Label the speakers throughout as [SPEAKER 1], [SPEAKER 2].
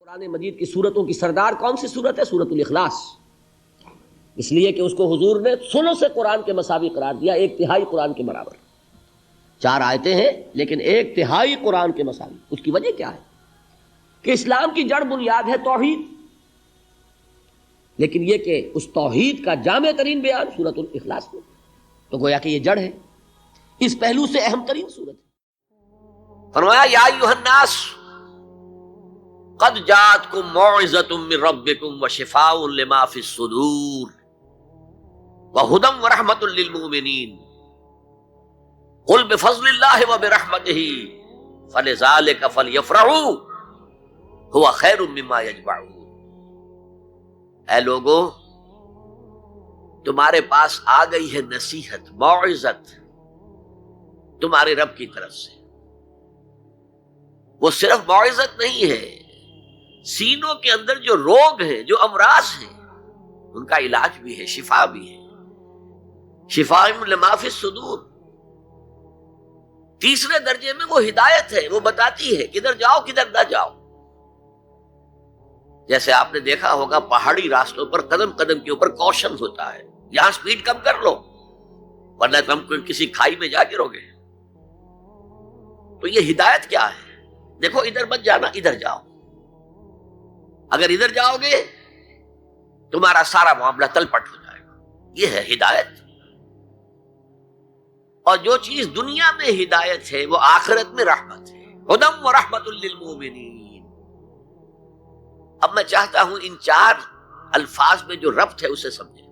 [SPEAKER 1] قرآن مجید کی سورتوں کی سردار کون سی سورت ہے؟ سورت الاخلاص، اس لیے کہ اس کو حضور نے ثلث قرآن کے مساوی قرار دیا، ایک تہائی قرآن کے برابر۔ 4 آیتیں ہیں لیکن ایک تہائی قرآن کے مساوی۔ اس کی وجہ کیا ہے؟ کہ اسلام کی جڑ بنیاد ہے توحید، لیکن یہ کہ اس توحید کا جامع ترین بیان سورت الاخلاص میں، تو گویا کہ یہ جڑ ہے، اس پہلو سے اہم ترین سورت ہے۔ فرمایا یا ایھا الناس قد جاءتکم موعظۃ من ربکم وشفاء لما فی الصدور وہدی ورحمۃ للمؤمنین قل بفضل اللہ وبرحمتہ فلذلک فلیفرحوا ھو خیر مما یجمعون۔ اے لوگو، تمہارے پاس آ گئی ہے نصیحت، موعظت تمہارے رب کی طرف سے۔ وہ صرف موعظت نہیں ہے، سینوں کے اندر جو روگ ہیں، جو امراض ہیں، ان کا علاج بھی ہے، شفا بھی ہے۔ شفاء لما فی الصدور، تیسرے درجے میں وہ ہدایت ہے، وہ بتاتی ہے کدھر جاؤ کدھر نہ جاؤ۔ جیسے آپ نے دیکھا ہوگا پہاڑی راستوں پر قدم قدم کے اوپر کوشن ہوتا ہے، یہاں سپیڈ کم کر لو ورنہ تم کسی کھائی میں جا گرو گے۔ تو یہ ہدایت کیا ہے؟ دیکھو ادھر مت جانا، ادھر جاؤ، اگر ادھر جاؤ گے تمہارا سارا معاملہ تلپٹ ہو جائے گا۔ یہ ہے ہدایت۔ اور جو چیز دنیا میں ہدایت ہے وہ آخرت میں رحمت ہے، ھدی ورحمۃ للمؤمنین۔ اب میں چاہتا ہوں ان 4 الفاظ میں جو ربط ہے اسے سمجھیں۔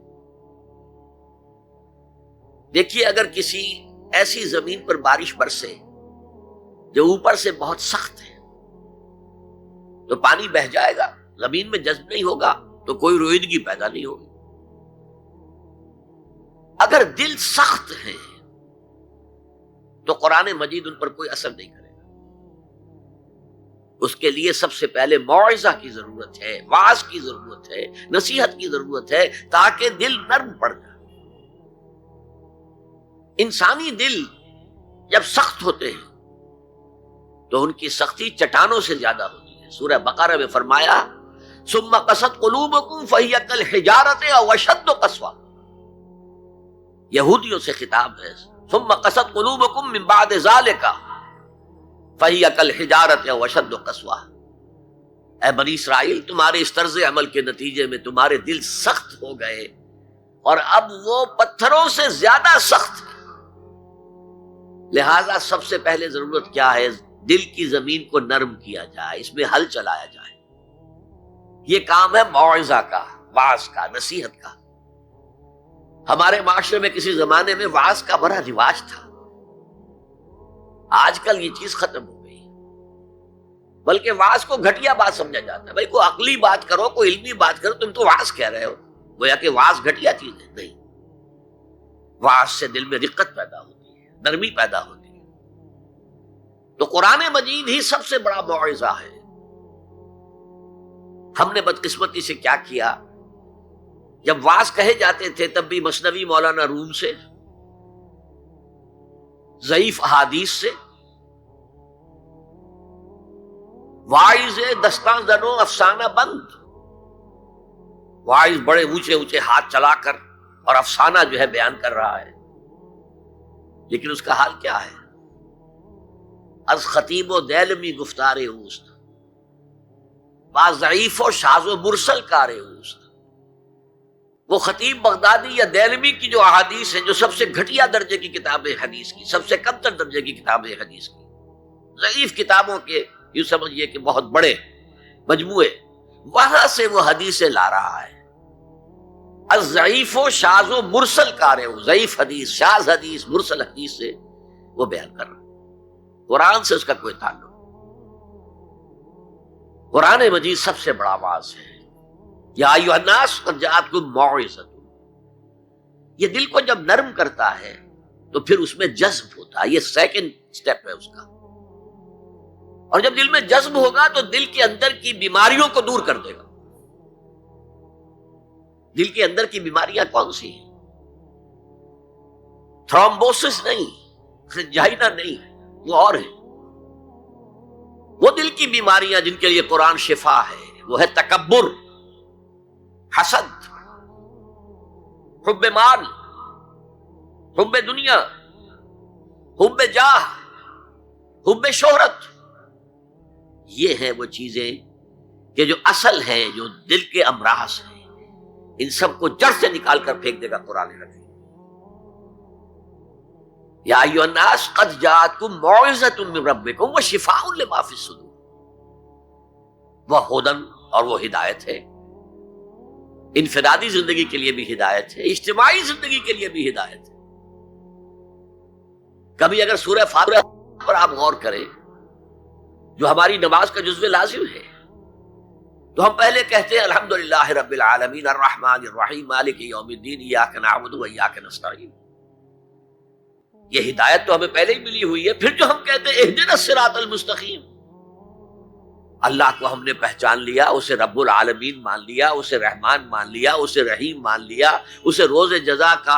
[SPEAKER 1] دیکھیے، اگر کسی ایسی زمین پر بارش برسے جو اوپر سے بہت سخت ہے تو پانی بہہ جائے گا، زمین میں جذب نہیں ہوگا تو کوئی رویدگی پیدا نہیں ہوگی۔ اگر دل سخت ہے تو قرآن مجید ان پر کوئی اثر نہیں کرے گا۔ اس کے لیے سب سے پہلے موعظہ کی ضرورت ہے، واعظ کی ضرورت ہے، نصیحت کی ضرورت ہے، تاکہ دل نرم پڑ جائے۔ انسانی دل جب سخت ہوتے ہیں تو ان کی سختی چٹانوں سے زیادہ ہوتی ہے۔ سورہ بقرہ میں فرمایا ثم قست قلوبکم فہی کالحجارۃ او اشد قسوہ، یہودیوں سے خطاب ہے۔ ثم قست قلوبکم من بعد ذلک فہی کالحجارۃ او اشد قسوہ۔ اے بنی اسرائیل، تمہارے اس طرز عمل کے نتیجے میں تمہارے دل سخت ہو گئے اور اب وہ پتھروں سے زیادہ سخت ہے۔ لہذا سب سے پہلے ضرورت کیا ہے؟ دل کی زمین کو نرم کیا جائے، اس میں حل چلایا جائے۔ یہ کام ہے موعظہ کا، واعظ کا، نصیحت کا۔ ہمارے معاشرے میں کسی زمانے میں واعظ کا بڑا رواج تھا، آج کل یہ چیز ختم ہو گئی، بلکہ واعظ کو گھٹیا بات سمجھا جاتا ہے۔ بھائی کوئی عقلی بات کرو، کوئی علمی بات کرو، تم تو واعظ کہہ رہے ہو، گویا کہ واعظ گھٹیا چیز ہے۔ نہیں، واعظ سے دل میں رقت پیدا ہوتی ہے، نرمی پیدا ہوتی ہے۔ تو قرآن مجید ہی سب سے بڑا موعظہ ہے۔ ہم نے بدقسمتی سے کیا کیا، جب واعظ کہے جاتے تھے تب بھی مثنوی مولانا روم سے، ضعیف احادیث سے، واعظ دستاں زنو افسانہ بند، واعظ بڑے اونچے اونچے ہاتھ چلا کر اور افسانہ جو ہے بیان کر رہا ہے، لیکن اس کا حال کیا ہے؟ از خطیب و دیلمی گفتار اوست، با ضعیف و شاذ و مرسل کار اوست۔ وہ خطیب بغدادی یا دیلمی کی جو احادیث ہیں، جو سب سے گھٹیا درجے کی کتاب حدیث کی، سب سے کم تر درجے کی کتاب حدیث کی، ضعیف کتابوں کے یوں سمجھیے کہ بہت بڑے مجموعے، وہاں سے وہ حدیثیں لا رہا ہے۔ الضعیف و شاذ و مرسل کار، ضعیف حدیث، شاذ حدیث، مرسل حدیث سے وہ بیان کر رہا ہے۔ قرآن سے اس کا کوئی تعلق۔ قرآن مجید سب سے بڑا واعظ ہے۔ یا ایھا الناس قد جاءتکم موعظۃ، یہ دل کو جب نرم کرتا ہے تو پھر اس میں جذب ہوتا ہے، یہ سیکنڈ سٹیپ ہے اس کا۔ اور جب دل میں جذب ہوگا تو دل کے اندر کی بیماریوں کو دور کر دے گا۔ دل کے اندر کی بیماریاں کون سی ہیں؟ تھرومبوسس نہیں، انجائنا نہیں، وہ اور ہے۔ وہ دل کی بیماریاں جن کے لیے قرآن شفا ہے، وہ ہے تکبر، حسد، حب مال، حب دنیا، حب جاہ، حب شہرت۔ یہ ہیں وہ چیزیں کہ جو اصل ہیں، جو دل کے امراض ہیں، ان سب کو جڑ سے نکال کر پھینک دے گا قرآن حکیم۔ یا ایھا الناس قد جاءتکم موعظۃ من ربکم وشفاء لما فی الصدور، وہ ہدن اور وہ ہدایت ہے، انفرادی زندگی کے لیے بھی ہدایت ہے، اجتماعی زندگی کے لیے بھی ہدایت ہے۔ کبھی اگر سورہ فاتحہ پر آپ غور کریں، جو ہماری نماز کا جزو لازم ہے، تو ہم پہلے کہتے ہیں الحمدللہ رب العالمین الرحمن الرحیم مالک یوم الدین ایاک نعبد و ایاک نستعین۔ یہ ہدایت تو ہمیں پہلے ہی ملی ہوئی ہے۔ پھر جو ہم کہتے ہیں اہدنا الصراط المستقیم، اللہ کو ہم نے پہچان لیا، اسے رب العالمین مان لیا، اسے رحمان مان لیا، اسے رحیم مان لیا، اسے روز جزا کا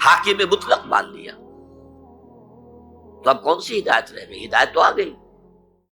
[SPEAKER 1] حاکم مطلق مان لیا، تو اب کون سی ہدایت رہ گئی؟ ہدایت تو آ گئی۔